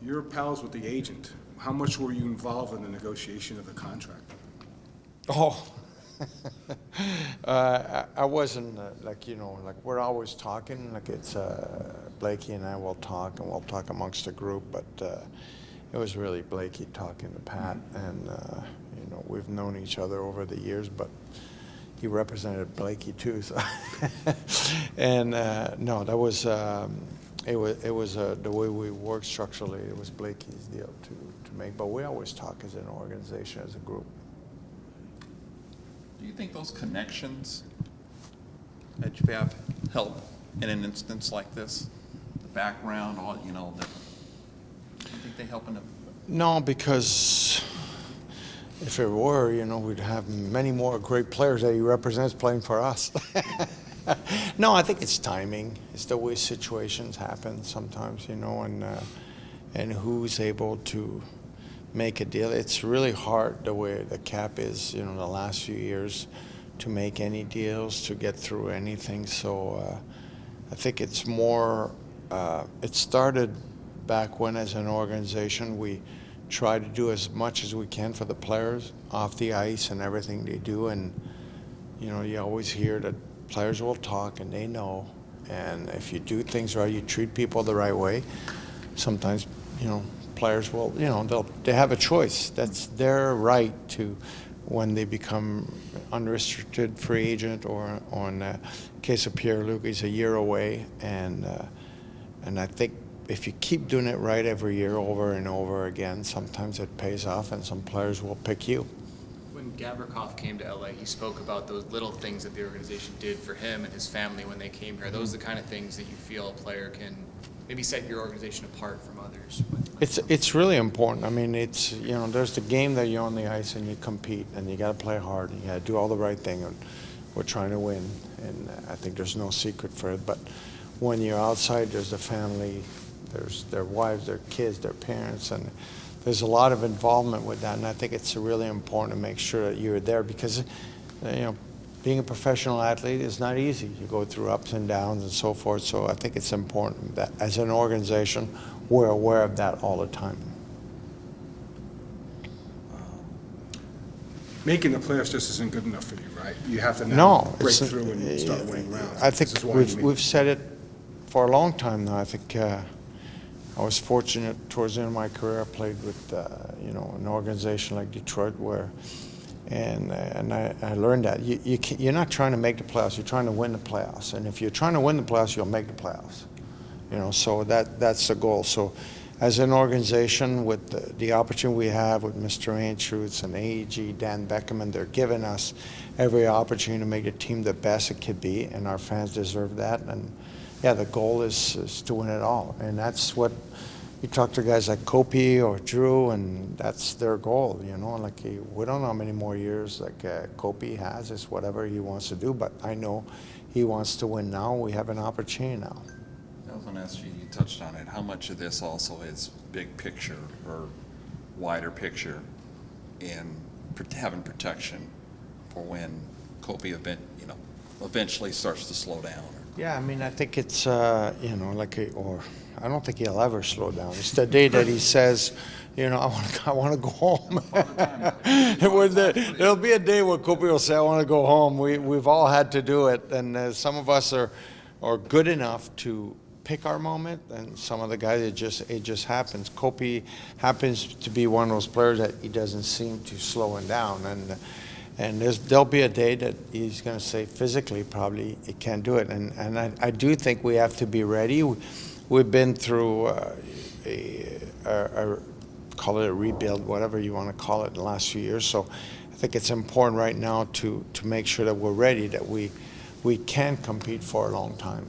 You're pals with the agent. How much were you involved in the negotiation of the contract? Oh, I wasn't, like, you know, like we're always talking, like it's, Blakey and I will talk, and we'll talk amongst the group, but it was really Blakey talking to Pat, and, you know, we've known each other over the years, but he represented Blakey too, so. And, no, that was, it was the way we work structurally, it was Blakey's deal to make, but we always talk as an organization, as a group. Do you think those connections that you have help in an instance like this? The background, all, you know, do you think they help in a... No, because if it were, you know, we'd have many more great players that he represents playing for us. No, I think it's timing. It's the way situations happen sometimes, you know, and who's able to make a deal. It's really hard the way the cap is, you know, the last few years to make any deals, to get through anything. So I think it's more, it started back when as an organization we try to do as much as we can for the players off the ice and everything they do. And, you know, you always hear that players will talk and they know. And if you do things right, you treat people the right way, sometimes, you know, players will, you know, they have a choice. That's their right to, when they become unrestricted free agent, or on the case of Pierre Luc, he's a year away. And I think if you keep doing it right every year over and over again, sometimes it pays off and some players will pick you. When Gavrikov came to LA, he spoke about those little things that the organization did for him and his family when they came here. Those are the kind of things that you feel a player can maybe set your organization apart from others. It's really important. I mean, it's, you know, there's the game that you're on the ice and you compete and you got to play hard and you got to do all the right thing, and we're trying to win, and I think there's no secret for it. But when you're outside, there's the family, there's their wives, their kids, their parents, and there's a lot of involvement with that, and I think it's really important to make sure that you're there, because, you know, being a professional athlete is not easy. You go through ups and downs and so forth, so I think it's important that as an organization we're aware of that all the time. Making the playoffs just isn't good enough for you, right? You have to now break through and start winning rounds. I think we've said it for a long time now. I think I was fortunate towards the end of my career. I played with you know, an organization like Detroit, where and I learned that you're not trying to make the playoffs, you're trying to win the playoffs. And if you're trying to win the playoffs, you'll make the playoffs. You know, so that's the goal. So as an organization, with the opportunity we have with Mr. Anschutz and AEG, Dan Beckerman, they're giving us every opportunity to make the team the best it could be, and our fans deserve that. And yeah, the goal is to win it all, and that's what you talk to guys like Kopi or Drew, and that's their goal. You know, like we don't know how many more years like Kopi has. It's whatever he wants to do, but I know he wants to win now. We have an opportunity now. I was going to ask you, you touched on it, how much of this also is big picture or wider picture in having protection for when Kopi event, you know, eventually starts to slow down? Yeah, I mean, I think it's, you know, like, or I don't think he'll ever slow down. It's the day that he says, you know, I want to go home. There'll be a day where Kopi will say, I want to go home. We've all had to do it, and some of us are good enough to pick our moment, and some of the guys, it just happens. Kopi happens to be one of those players that he doesn't seem to slowing down, and there'll be a day that he's going to say physically probably he can't do it, and I do think we have to be ready. We've been through call it a rebuild, whatever you want to call it, in the last few years. So I think it's important right now to make sure that we're ready, that we can compete for a long time.